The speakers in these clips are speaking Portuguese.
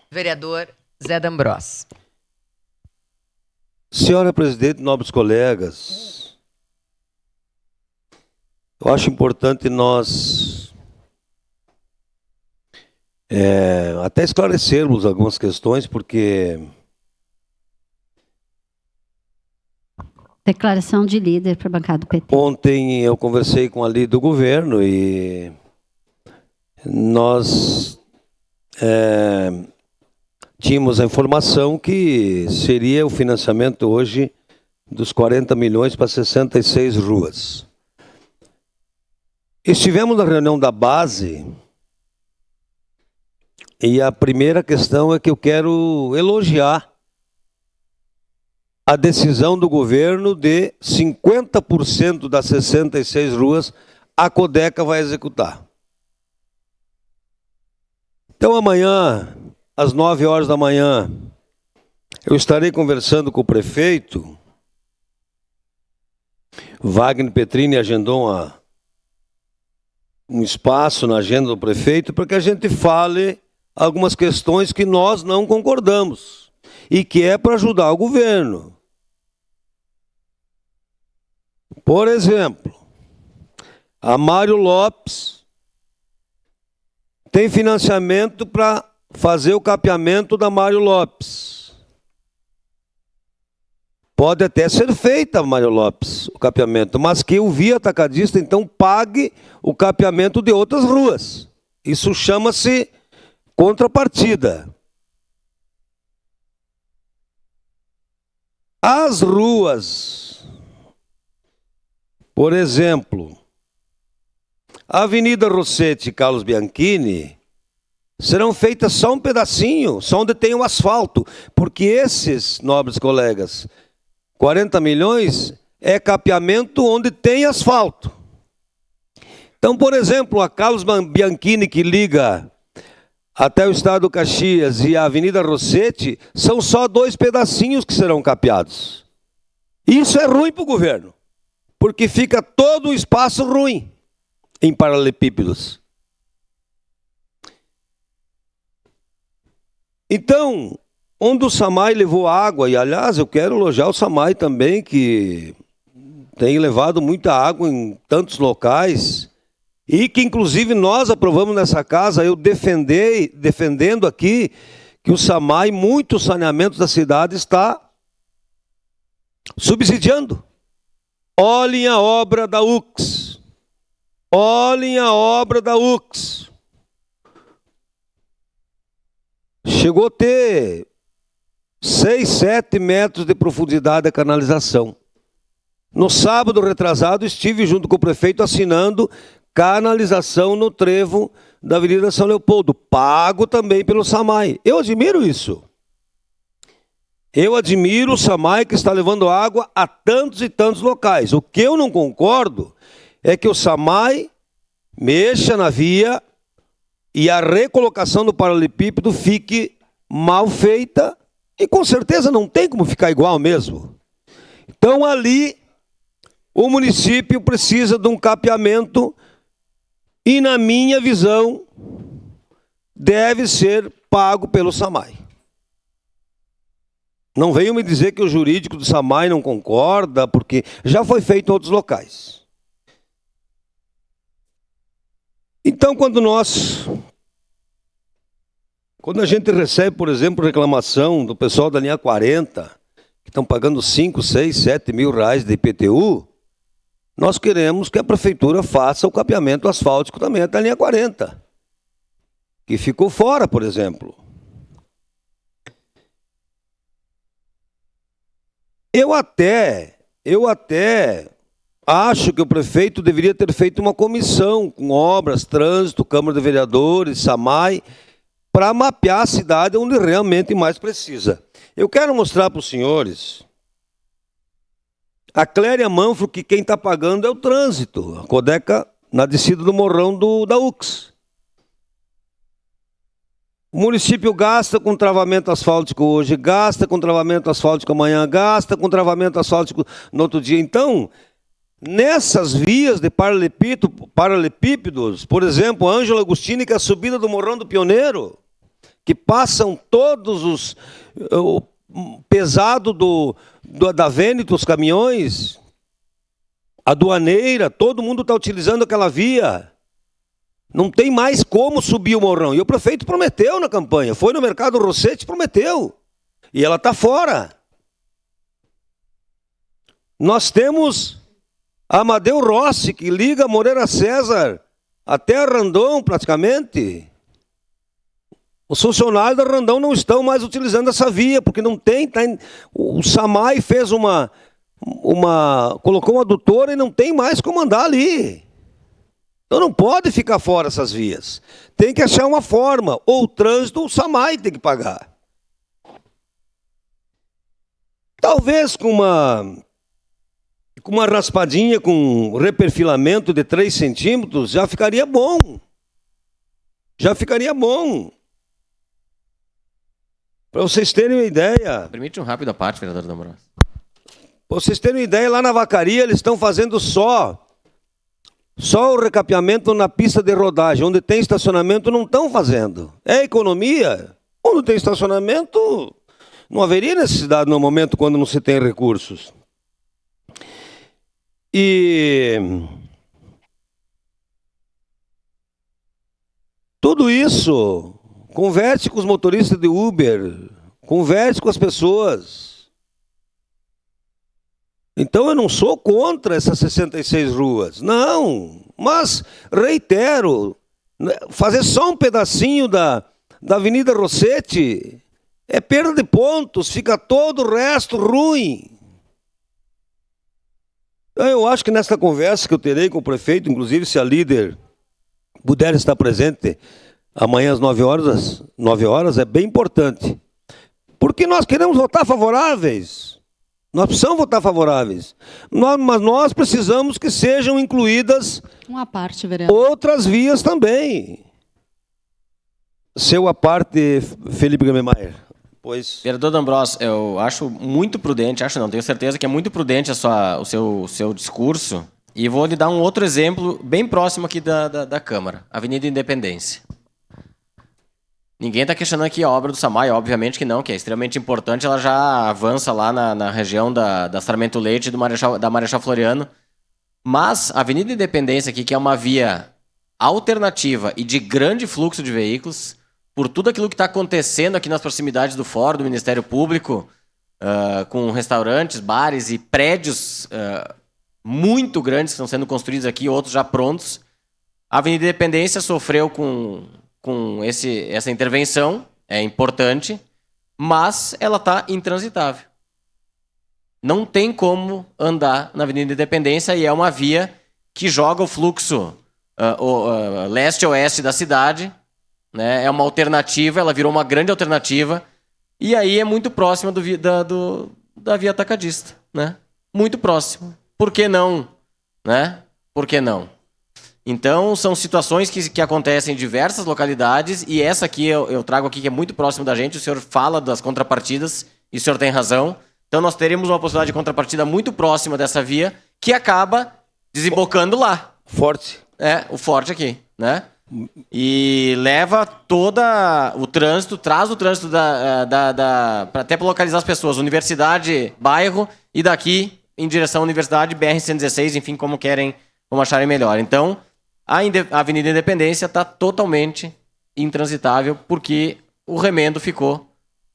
Vereador Zé D'Ambrosio. Senhora presidente, nobres colegas, eu acho importante nós até esclarecermos algumas questões, porque... Declaração de líder para a bancada do PT. Ontem eu conversei com a líder do governo e nós tínhamos a informação que seria o financiamento hoje dos 40 milhões para 66 ruas. Estivemos na reunião da base e a primeira questão é que eu quero elogiar a decisão do governo de 50% das 66 ruas a Codeca vai executar. Então amanhã, às 9 horas da manhã, eu estarei conversando com o prefeito. Wagner Petrini agendou um espaço na agenda do prefeito para que a gente fale algumas questões que nós não concordamos e que é para ajudar o governo. Por exemplo, a Mário Lopes tem financiamento para fazer o capeamento da Mário Lopes. Pode até ser feita, Mário Lopes, o capeamento, mas que o Via Atacadista, então, pague o capeamento de outras ruas. Isso chama-se contrapartida. As ruas, por exemplo, a Avenida Rossetti e Carlos Bianchini serão feitas só um pedacinho, só onde tem o asfalto, porque esses, nobres colegas, 40 milhões é capeamento onde tem asfalto. Então, por exemplo, a Carlos Bianchini, que liga até o estado do Caxias, e a Avenida Rossetti, são só 2 pedacinhos que serão capeados. Isso é ruim para o governo, porque fica todo o espaço ruim em paralelepípedos. Então, onde o SAMAI levou água, e aliás, eu quero elogiar o SAMAI também, que tem levado muita água em tantos locais, e que inclusive nós aprovamos nessa casa, eu defendendo aqui, que o SAMAI, muitos saneamentos da cidade, está subsidiando. Olhem a obra da UX. Olhem a obra da UX. Chegou a ter 6, 7 metros de profundidade a canalização. No sábado retrasado, estive junto com o prefeito assinando canalização no trevo da Avenida São Leopoldo, pago também pelo SAMAI. Eu admiro isso. Eu admiro o SAMAI que está levando água a tantos e tantos locais. O que eu não concordo é que o SAMAI mexa na via e a recolocação do paralelepípedo fique mal feita, e com certeza não tem como ficar igual mesmo. Então ali o município precisa de um capeamento e, na minha visão, deve ser pago pelo SAMAI. Não venham me dizer que o jurídico do SAMAI não concorda, porque já foi feito em outros locais. Então, quando a gente recebe, por exemplo, reclamação do pessoal da linha 40, que estão pagando 5, 6, 7 mil reais de IPTU, nós queremos que a prefeitura faça o capeamento asfáltico também até a linha 40, que ficou fora, por exemplo. Eu até acho que o prefeito deveria ter feito uma comissão com obras, trânsito, Câmara de Vereadores, SAMAI, para mapear a cidade onde realmente mais precisa. Eu quero mostrar para os senhores a Cléria Manfro, que quem está pagando é o trânsito, a Codeca na descida do morrão da UX. O município gasta com travamento asfáltico hoje, gasta com travamento asfáltico amanhã, gasta com travamento asfáltico no outro dia. Então, nessas vias de paralelepípedos, por exemplo, a Ângela Agostini, que é a subida do Morrão do Pioneiro, que passam todos o pesado da Vêneto, os caminhões, a aduaneira, todo mundo está utilizando aquela via. Não tem mais como subir o morrão. E o prefeito prometeu na campanha, foi no Mercado Rossetti, prometeu. E ela está fora. Nós temos a Amadeu Rossi, que liga Moreira César até a Randon, praticamente. Os funcionários da Randon não estão mais utilizando essa via, porque não tem. O SAMAI fez colocou uma adutora e não tem mais como andar ali. Então não pode ficar fora essas vias. Tem que achar uma forma. Ou o trânsito, ou o SAMAI tem que pagar. Talvez com uma raspadinha, com um reperfilamento de 3 centímetros, já ficaria bom. Já ficaria bom. Para vocês terem uma ideia. Permite um rápido à parte, vereador D'Ambrosio. Para vocês terem uma ideia, lá na Vacaria eles estão fazendo só o recapeamento na pista de rodagem. Onde tem estacionamento não estão fazendo. É economia. Onde tem estacionamento, não haveria necessidade no momento quando não se tem recursos. E tudo isso, converse com os motoristas de Uber, converse com as pessoas. Então eu não sou contra essas 66 ruas, não, mas reitero, fazer só um pedacinho da Avenida Rossetti é perda de pontos, fica todo o resto ruim. Eu acho que nesta conversa que eu terei com o prefeito, inclusive se a líder puder estar presente amanhã às 9 horas, é bem importante. Porque nós queremos votar favoráveis. Nós precisamos votar favoráveis. Mas nós precisamos que sejam incluídas uma parte, vereador, outras vias também. Seu à parte, Felipe Gamemeyer. Pois. Vereador D'Ambrosio, eu acho muito prudente, tenho certeza que é muito prudente o seu discurso. E vou lhe dar um outro exemplo bem próximo aqui da Câmara, Avenida Independência. Ninguém está questionando aqui a obra do SAMAI, obviamente que não, que é extremamente importante, ela já avança lá na região da Sarmento Leite e da Marechal Floriano. Mas a Avenida Independência aqui, que é uma via alternativa e de grande fluxo de veículos, por tudo aquilo que está acontecendo aqui nas proximidades do Fórum, do Ministério Público, com restaurantes, bares e prédios muito grandes que estão sendo construídos aqui, outros já prontos. A Avenida Independência sofreu com essa intervenção, é importante, mas ela está intransitável. Não tem como andar na Avenida Independência e é uma via que joga o fluxo leste-oeste da cidade, né? É uma alternativa, ela virou uma grande alternativa, e aí é muito próxima da via atacadista, né? Muito próximo. Por que não? Né? Por que não? Então, são situações que acontecem em diversas localidades, e essa aqui eu trago aqui, que é muito próximo da gente. O senhor fala das contrapartidas, e o senhor tem razão. Então, nós teremos uma possibilidade de contrapartida muito próxima dessa via, que acaba desembocando lá. Forte. O forte aqui, né? E leva todo o trânsito, traz o trânsito até para localizar as pessoas. Universidade, bairro, e daqui em direção à Universidade, BR-116, enfim, como acharem melhor. Então, a Avenida Independência está totalmente intransitável porque o remendo ficou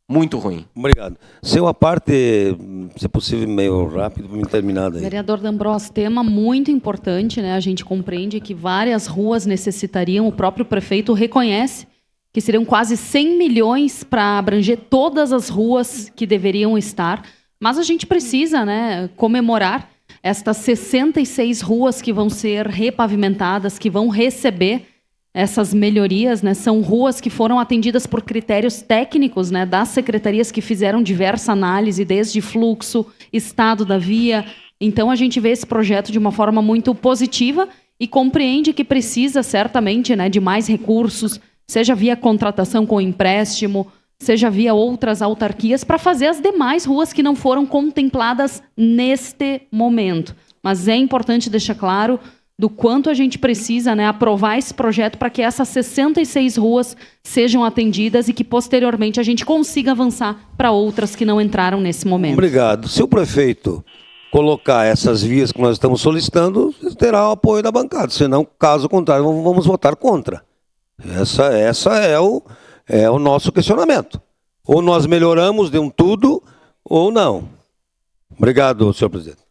muito ruim. Obrigado. Seu à parte, se é possível, meio rápido, para me terminar daí. Vereador D'Ambrosio, tema muito importante, né? A gente compreende que várias ruas necessitariam, o próprio prefeito reconhece que seriam quase 100 milhões para abranger todas as ruas que deveriam estar, mas a gente precisa, né, comemorar estas 66 ruas que vão ser repavimentadas, que vão receber essas melhorias, né? São ruas que foram atendidas por critérios técnicos, né, das secretarias que fizeram diversa análise, desde fluxo, estado da via. Então, a gente vê esse projeto de uma forma muito positiva e compreende que precisa, certamente, né, de mais recursos, seja via contratação com empréstimo, seja via outras autarquias, para fazer as demais ruas que não foram contempladas neste momento. Mas é importante deixar claro, do quanto a gente precisa, né, aprovar esse projeto para que essas 66 ruas sejam atendidas e que posteriormente a gente consiga avançar para outras que não entraram nesse momento. Obrigado. Se o prefeito colocar essas vias que nós estamos solicitando, terá o apoio da bancada. Senão, caso contrário, vamos votar contra. Essa é o nosso questionamento. Ou nós melhoramos de um tudo, ou não. Obrigado, senhor presidente.